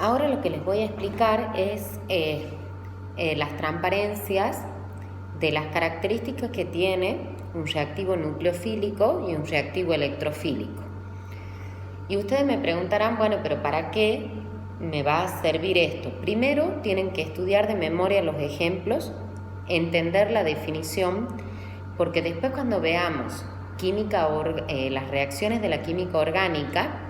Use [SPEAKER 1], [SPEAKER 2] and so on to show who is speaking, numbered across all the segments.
[SPEAKER 1] Ahora lo que les voy a explicar es las transparencias de las características que tiene un reactivo nucleofílico y un reactivo electrofílico. Y ustedes me preguntarán, bueno, pero ¿para qué me va a servir esto? Primero tienen que estudiar de memoria los ejemplos, entender la definición, porque después cuando veamos las reacciones de la química orgánica,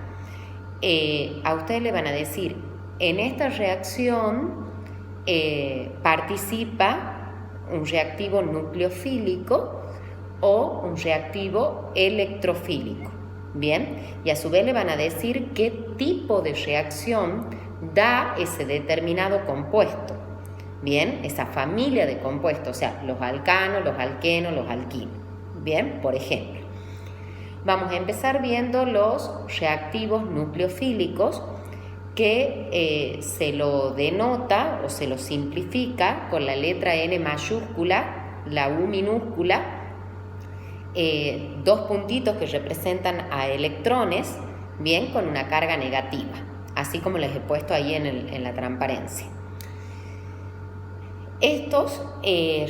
[SPEAKER 1] a ustedes le van a decir, en esta reacción participa un reactivo nucleofílico o un reactivo electrofílico. Bien, y a su vez le van a decir qué tipo de reacción da ese determinado compuesto. Bien, esa familia de compuestos, o sea, los alcanos, los alquenos, los alquinos. Bien, por ejemplo. Vamos a empezar viendo los reactivos nucleofílicos que se lo denota o se lo simplifica con la letra N mayúscula, la U minúscula, dos puntitos que representan a electrones, bien, con una carga negativa, así como les he puesto ahí en la transparencia. Estos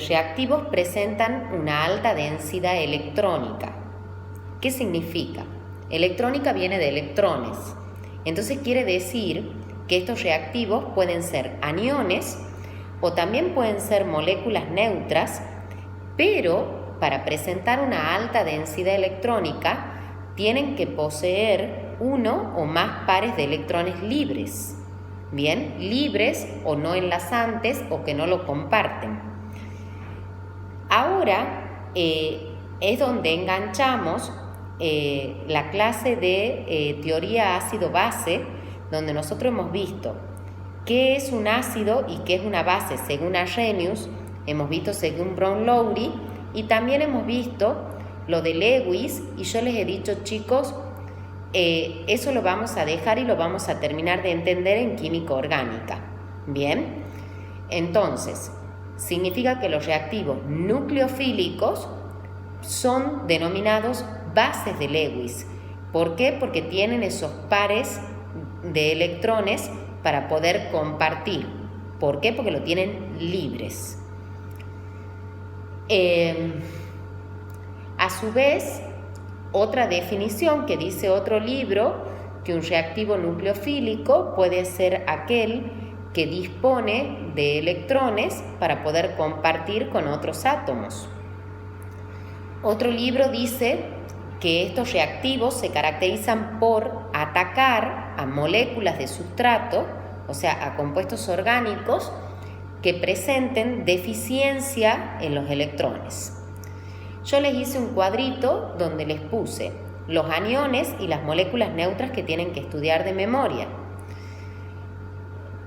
[SPEAKER 1] reactivos presentan una alta densidad electrónica. ¿Qué significa? Electrónica viene de electrones. Entonces quiere decir que estos reactivos pueden ser aniones o también pueden ser moléculas neutras, pero para presentar una alta densidad electrónica tienen que poseer uno o más pares de electrones libres. Bien, libres o no enlazantes o que no lo comparten. Ahora es donde enganchamos la clase de teoría ácido-base, donde nosotros hemos visto qué es un ácido y qué es una base según Arrhenius, hemos visto según Brown-Lowry y también hemos visto lo de Lewis, y yo les he dicho, chicos, eso lo vamos a dejar y lo vamos a terminar de entender en química orgánica. Bien, entonces significa que los reactivos nucleofílicos son denominados bases de Lewis. ¿Por qué? Porque tienen esos pares de electrones para poder compartir. ¿Por qué? Porque lo tienen libres. A su vez, otra definición que dice otro libro, que un reactivo nucleofílico puede ser aquel que dispone de electrones para poder compartir con otros átomos. Otro libro dice que estos reactivos se caracterizan por atacar a moléculas de sustrato, o sea, a compuestos orgánicos que presenten deficiencia en los electrones. Yo les hice un cuadrito donde les puse los aniones y las moléculas neutras que tienen que estudiar de memoria.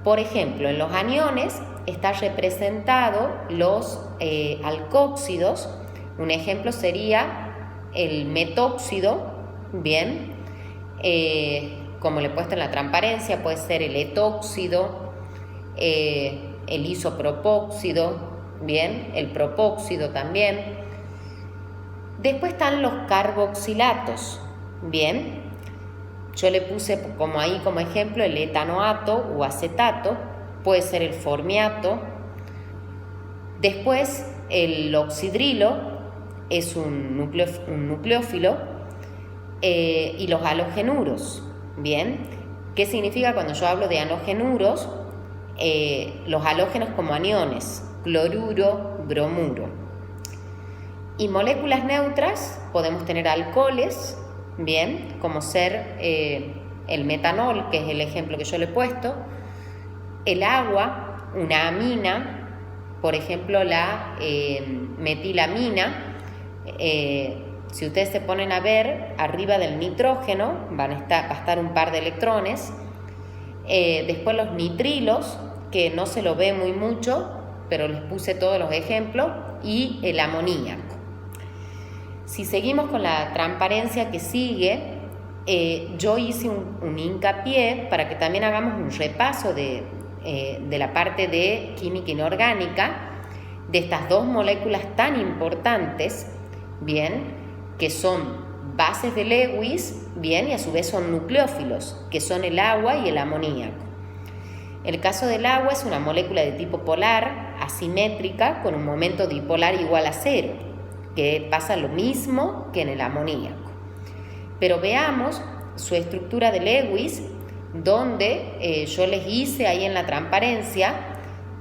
[SPEAKER 1] Por ejemplo, en los aniones está representado los alcóxidos. Un ejemplo sería el metóxido, bien, como le he puesto en la transparencia, puede ser el etóxido, el isopropóxido, bien, el propóxido también. Después están los carboxilatos, bien, yo le puse como ejemplo el etanoato o acetato, puede ser el formiato. Después el oxidrilo es un nucleófilo, y los halogenuros, bien. ¿Qué significa cuando yo hablo de halogenuros? Los halógenos como aniones, cloruro, bromuro. Y moléculas neutras podemos tener alcoholes, bien, como ser el metanol, que es el ejemplo que yo le he puesto, el agua, una amina, por ejemplo la metilamina. Si ustedes se ponen a ver, arriba del nitrógeno va a estar un par de electrones. Después los nitrilos, que no se lo ve muy mucho, pero les puse todos los ejemplos, y el amoníaco. Si seguimos con la transparencia que sigue, yo hice un hincapié para que también hagamos un repaso de la parte de química inorgánica de estas dos moléculas tan importantes, bien, que son bases de Lewis, bien, y a su vez son nucleófilos, que son el agua y el amoníaco. El caso del agua es una molécula de tipo polar, asimétrica, con un momento dipolar igual a 0, que pasa lo mismo que en el amoníaco. Pero veamos su estructura de Lewis, donde yo les hice ahí en la transparencia,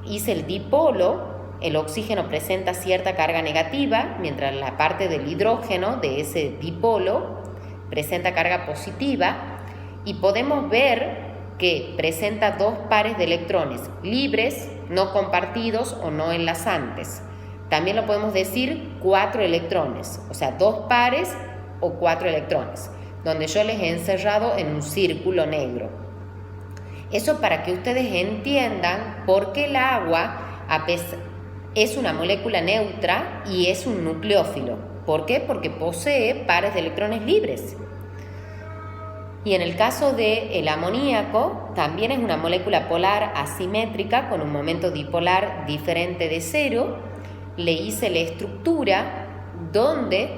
[SPEAKER 1] hice el dipolo, el oxígeno presenta cierta carga negativa, mientras la parte del hidrógeno de ese dipolo presenta carga positiva, y podemos ver que presenta 2 pares de electrones libres, no compartidos o no enlazantes. También lo podemos decir 4 electrones, o sea, 2 pares o 4 electrones, donde yo les he encerrado en un círculo negro. Eso para que ustedes entiendan por qué el agua es una molécula neutra y es un nucleófilo. ¿Por qué? Porque posee pares de electrones libres. Y en el caso del amoníaco, también es una molécula polar asimétrica con un momento dipolar diferente de 0. Le hice la estructura donde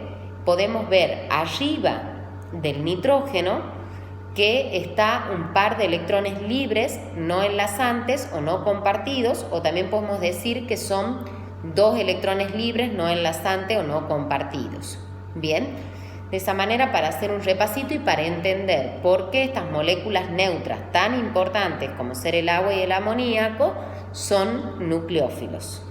[SPEAKER 1] podemos ver arriba del nitrógeno que está un par de electrones libres, no enlazantes o no compartidos, o también podemos decir que son 2 electrones libres, no enlazantes o no compartidos. Bien. De esa manera, para hacer un repasito y para entender por qué estas moléculas neutras tan importantes como ser el agua y el amoníaco son nucleófilos.